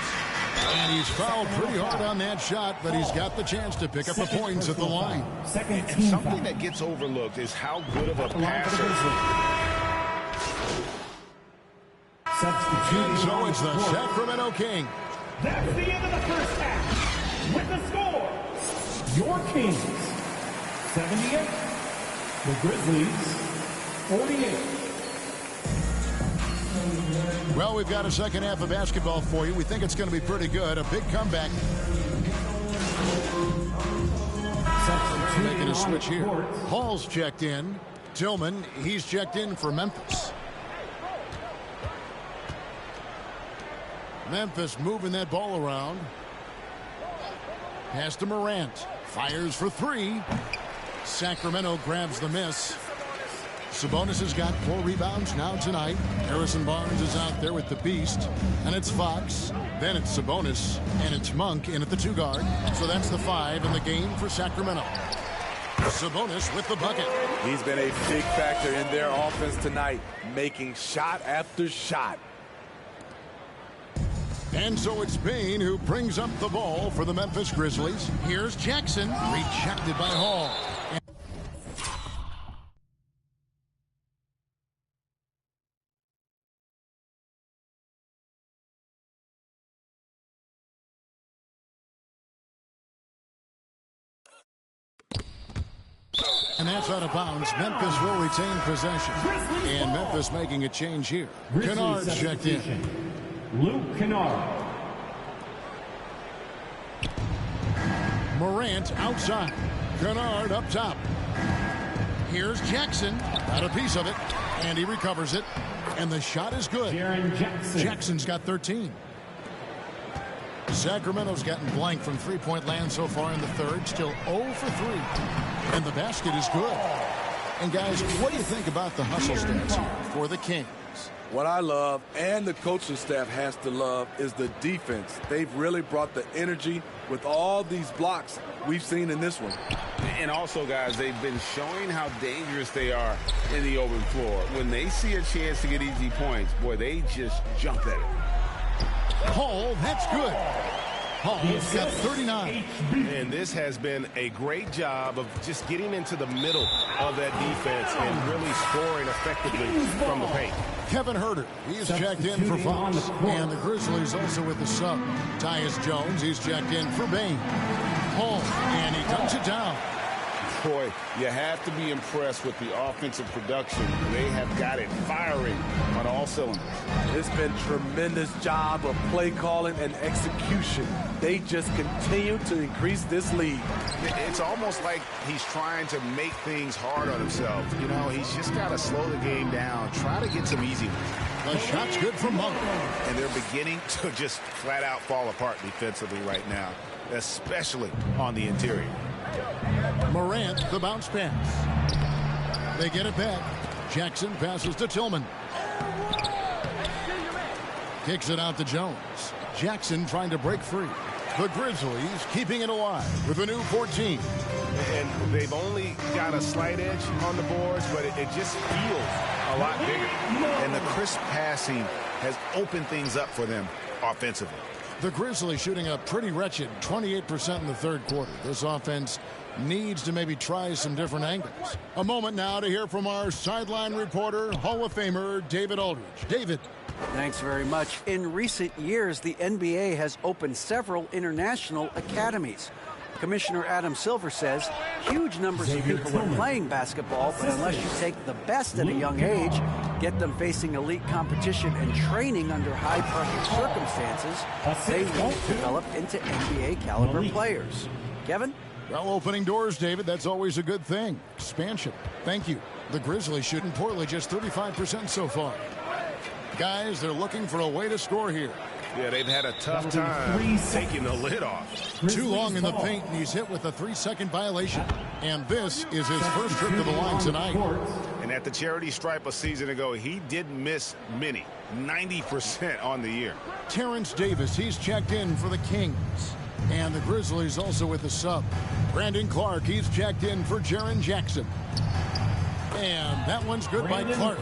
And he's fouled pretty hard on that shot, but he's got the chance to pick up the points at the line. And something that gets overlooked is how good of a passer. And so it's the Sacramento Kings. That's the end of the first half. With the score, your Kings 78, the Grizzlies 48. Well, we've got a second half of basketball for you. We think it's going to be pretty good. A big comeback. Making a switch here. Hall's checked in. Tillman, he's checked in for Memphis. Memphis moving that ball around. Pass to Morant. Fires for 3. Sacramento grabs the miss. Sabonis has got 4 rebounds now tonight. Harrison Barnes is out there with the beast. And it's Fox. Then it's Sabonis. And it's Monk in at the 2 guard. So that's the 5 in the game for Sacramento. Sabonis with the bucket. He's been a big factor in their offense tonight, making shot after shot. And so it's Payne who brings up the ball for the Memphis Grizzlies. Here's Jackson, rejected by Hall. And that's out of bounds. Memphis will retain possession. And Memphis making a change here. Kennard checked in. Luke Kennard. Morant outside. Kennard up top. Here's Jackson. Got a piece of it. And he recovers it. And the shot is good. Jackson's got 13. Sacramento's gotten blank from three-point land so far in the third. Still 0 for 3. And the basket is good. And guys, what do you think about the hustle stats here for the Kings? What I love, and the coaching staff has to love, is the defense. They've really brought the energy with all these blocks we've seen in this one. And also, guys, they've been showing how dangerous they are in the open floor. When they see a chance to get easy points, boy, they just jump at it. Hall, that's good. Hall's got 39. And this has been a great job of just getting into the middle of that defense and really scoring effectively from the paint. Kevin Huerter, he's checked in for Fox. And the Grizzlies also with the sub. Tyus Jones, he's checked in for Bane. Hall, and he dunks it down. Boy, you have to be impressed with the offensive production. They have got it firing on all cylinders. It's been a tremendous job of play calling and execution. They just continue to increase this lead. It's almost like he's trying to make things hard on himself. You know, he's just got to slow the game down, try to get some easy ones. The shot's good from Monk. And they're beginning to just flat out fall apart defensively right now, especially on the interior. Morant, the bounce pass. They get it back. Jackson passes to Tillman. Kicks it out to Jones. Jackson trying to break free. The Grizzlies keeping it alive with a new 14. And they've only got a slight edge on the boards, but it just feels a lot bigger. And the crisp passing has opened things up for them offensively. The Grizzlies shooting a pretty wretched 28% in the third quarter. This offense needs to maybe try some different angles. A moment now to hear from our sideline reporter, Hall of Famer David Aldridge. David. Thanks very much. In recent years, the NBA has opened several international academies. Commissioner Adam Silver says huge numbers of people are playing basketball, but unless you take the best at a young age, get them facing elite competition and training under high-pressure circumstances, they won't develop into NBA-caliber players. Kevin? Well, opening doors, David, that's always a good thing. Expansion. Thank you. The Grizzlies shooting poorly, just 35% so far. Guys, they're looking for a way to score here. Yeah, they've had a tough time taking the lid off. Too long in the paint, and he's hit with a 3-second violation. And this is his first trip to the line tonight. And at the charity stripe a season ago, he didn't miss many. 90% on the year. Terrence Davis, he's checked in for the Kings. And the Grizzlies also with the sub. Brandon Clark, he's checked in for Jaren Jackson. And that one's good by Clark.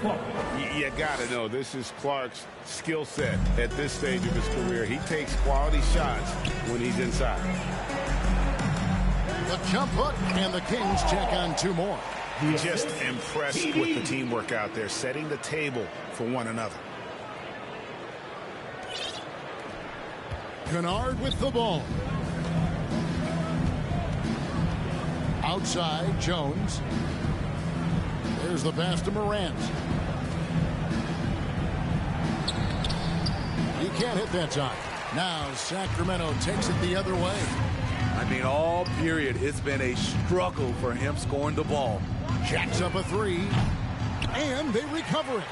You got to know, this is Clark's skill set at this stage of his career. He takes quality shots when he's inside. The jump hook, and the Kings check on 2 more. Just impressed with the teamwork out there, setting the table for one another. Kennard with the ball. Outside, Jones. There's the pass to Morant. He can't hit that time. Now Sacramento takes it the other way. I mean, all period, it's been a struggle for him scoring the ball. Jacks up a 3. And they recover it.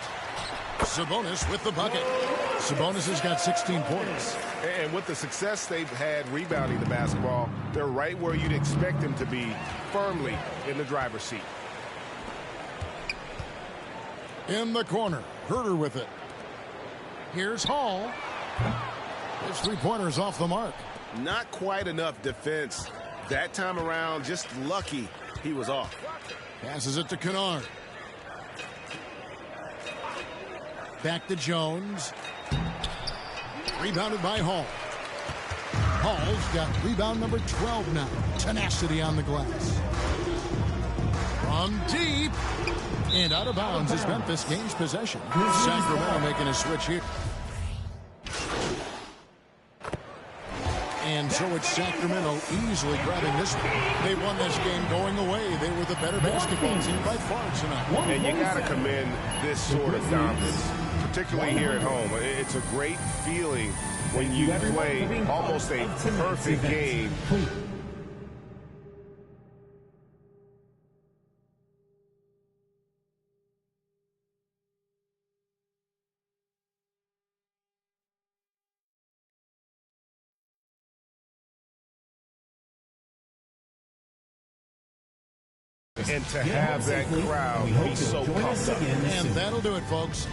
Sabonis with the bucket. Sabonis has got 16 points. And with the success they've had rebounding the basketball, they're right where you'd expect them to be, firmly in the driver's seat. In the corner, Herder with it. Here's Hall. His three-pointer's off the mark. Not quite enough defense. That time around, just lucky he was off. Passes it to Kennard. Back to Jones. Rebounded by Hall. Hall's got rebound number 12 now. Tenacity on the glass. From deep. And out of bounds is Memphis. Gains possession. Sacramento making a switch here. And so it's Sacramento easily grabbing this one. They won this game going away. They were the better basketball team by far tonight. And you got to commend this sort of dominance, particularly here at home. It's a great feeling when you play almost a perfect game. And to have that crowd be so pumped up. And that'll do it, folks.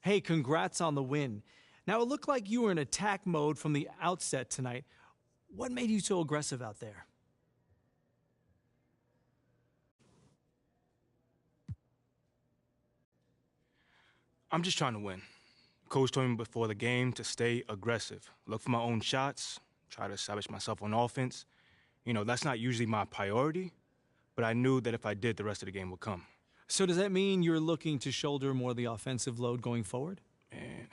Hey, congrats on the win. Now, it looked like you were in attack mode from the outset tonight. What made you so aggressive out there? I'm just trying to win. Coach told me before the game to stay aggressive, look for my own shots, try to establish myself on offense. You know, that's not usually my priority, but I knew that if I did, the rest of the game would come. So does that mean you're looking to shoulder more of the offensive load going forward? Man,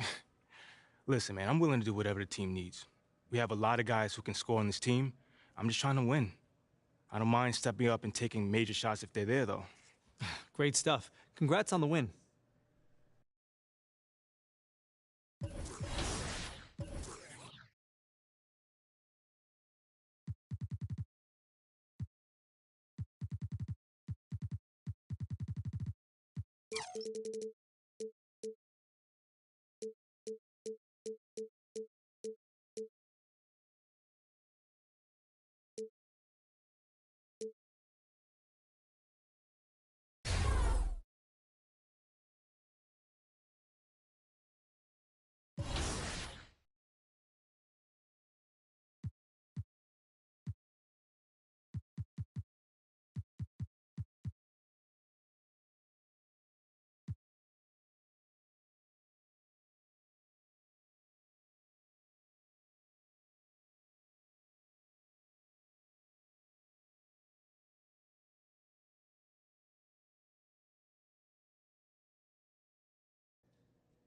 listen, man, I'm willing to do whatever the team needs. We have a lot of guys who can score on this team. I'm just trying to win. I don't mind stepping up and taking major shots if they're there, though. Great stuff. Congrats on the win.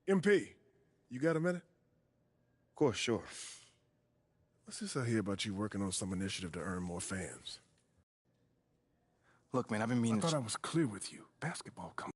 MP, you got a minute? Of course, sure. Let's just hear about you working on some initiative to earn more fans. Look, man, I've been meaning I thought I was clear with you. Basketball comes.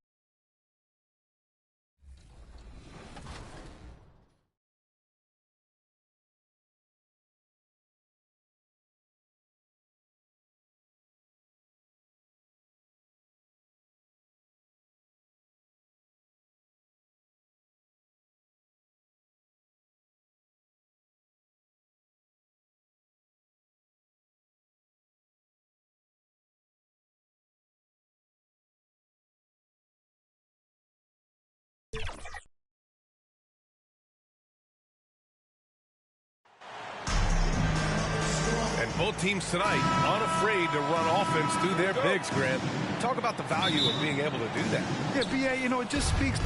And both teams tonight unafraid to run offense through their bigs, Grant. Talk about the value of being able to do that. Yeah, BA, you know, it just speaks.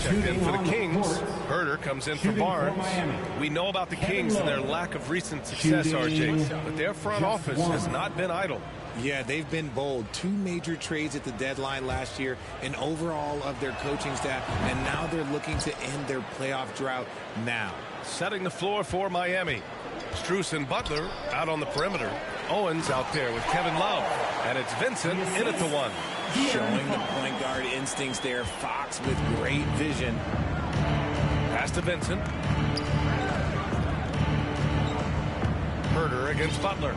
Check in for the Kings. Herder comes in for Barnes. We know about the Kings and their lack of recent success, RJ, but their front office has not been idle. Yeah, they've been bold. 2 major trades at the deadline last year, an overall of their coaching staff, and now they're looking to end their playoff drought now. Setting the floor for Miami. Strus and Butler out on the perimeter. Owens out there with Kevin Love. And it's Vincent in at the 1. Showing the point guard instincts there. Fox with great vision. Pass to Vincent. Herder against Butler.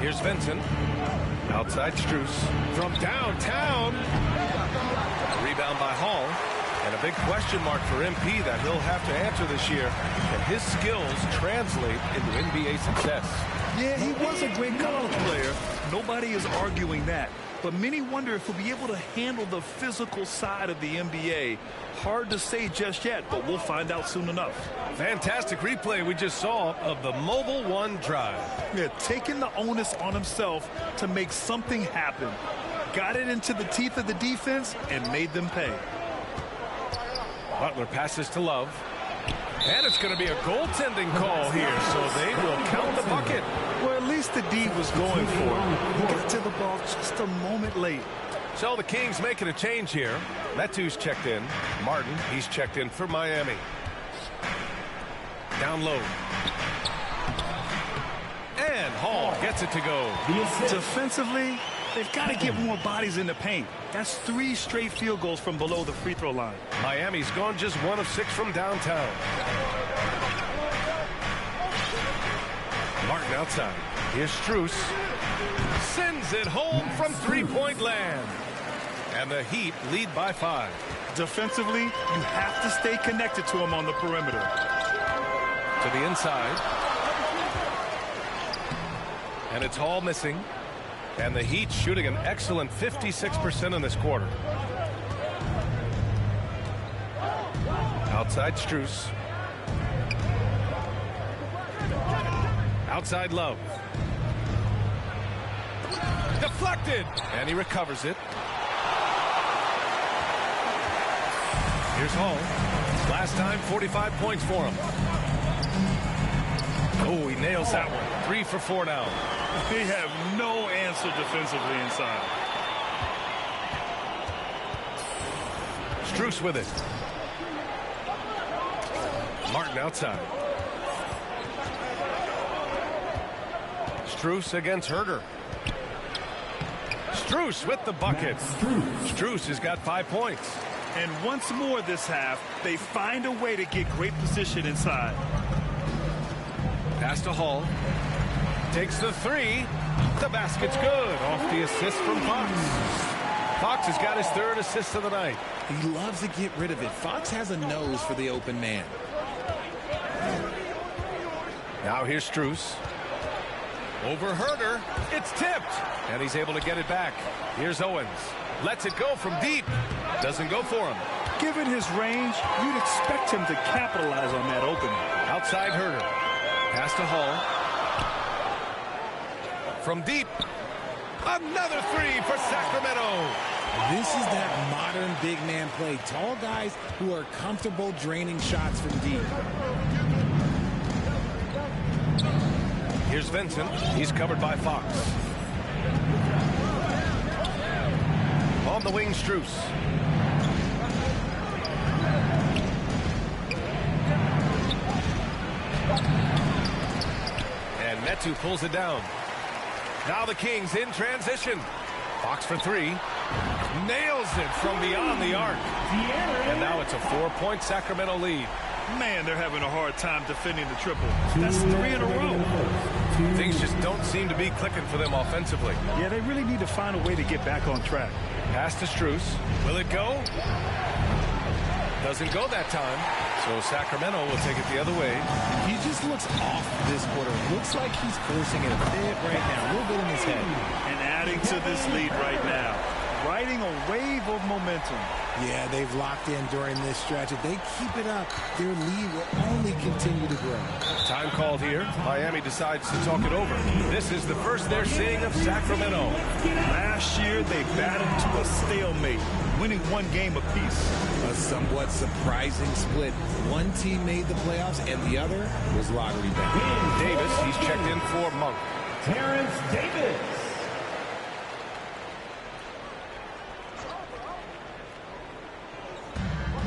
Here's Vincent. Outside Strus. From downtown. Rebound by Hall. And a big question mark for MP that he'll have to answer this year. Can his skills translate into NBA success? Yeah, he was a great college player. Nobody is arguing that. But many wonder if he'll be able to handle the physical side of the NBA. Hard to say just yet, but we'll find out soon enough. Fantastic replay we just saw of the Mobile One drive. Yeah, taking the onus on himself to make something happen. Got it into the teeth of the defense and made them pay. Butler passes to Love. And it's going to be a goaltending call here, so they will count the bucket. Well, at least the D was going for it. He got to the ball just a moment late. So the Kings making a change here. Metu's checked in. Martin, he's checked in for Miami. Down low. And Hall gets it to go. Defensively, they've got to get more bodies in the paint. That's 3 straight field goals from below the free throw line. Miami's gone just 1 of 6 from downtown. Martin outside. Here's Strus. Sends it home from three-point land. And the Heat lead by 5. Defensively, you have to stay connected to him on the perimeter. To the inside. And it's Hall missing. And the Heat shooting an excellent 56% in this quarter. Outside Strus. Outside Love. Deflected. And he recovers it. Here's Hall. Last time, 45 points for him. Oh, he nails that one. 3 for 4 now. They have no answer defensively inside. Strus with it. Martin outside. Strus against Herder. Strus with the bucket. Strus has got 5 points. And once more this half, they find a way to get great position inside. Pass to Hall. Takes the 3. The basket's good. Off the assist from Fox. Fox has got his 3rd assist of the night. He loves to get rid of it. Fox has a nose for the open man. Now here's Strus. Over Herder. It's tipped. And he's able to get it back. Here's Owens. Lets it go from deep. Doesn't go for him. Given his range, you'd expect him to capitalize on that opening. Outside Herder. Pass to Hall. From deep. Another 3 for Sacramento. This is that modern big man play. Tall guys who are comfortable draining shots from deep. Here's Vincent. He's covered by Fox. On the wing, Strus. And Metu pulls it down. Now the Kings in transition. Fox for 3. Nails it from beyond the arc. And now it's a 4-point Sacramento lead. Man, they're having a hard time defending the triple. That's 3 in a row. Things just don't seem to be clicking for them offensively. Yeah, they really need to find a way to get back on track. Pass to Strus. Will it go? Doesn't go that time. So Sacramento will take it the other way. He just looks off this quarter. Looks like he's forcing it a bit right now. A little bit in his head. And adding to this lead right now. Riding a wave of momentum. Yeah, they've locked in during this stretch. If they keep it up, their lead will only continue to grow. Time called here. Miami decides to talk it over. This is the first they're seeing of Sacramento. Last year, they battled to a stalemate, winning 1 game apiece. A somewhat surprising split. One team made the playoffs, and the other was lottery bound. Davis, he's checked in for Monk. Terrence Davis.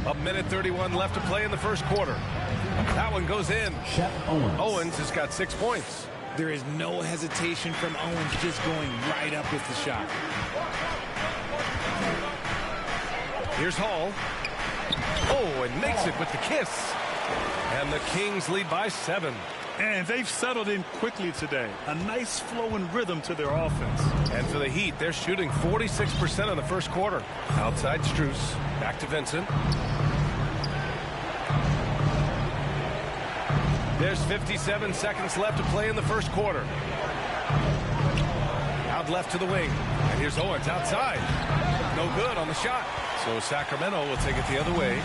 A minute 31 left to play in the first quarter. That one goes in. Owens has got 6 points. There is no hesitation from Owens, just going right up with the shot. Here's Hall. Oh, and makes it with the kiss. And the Kings lead by 7. And they've settled in quickly today. A nice flow and rhythm to their offense. And for the Heat, they're shooting 46% in the first quarter. Outside Strus. Back to Vincent. There's 57 seconds left to play in the first quarter. Out left to the wing. And here's Owens outside. No good on the shot. So Sacramento will take it the other way.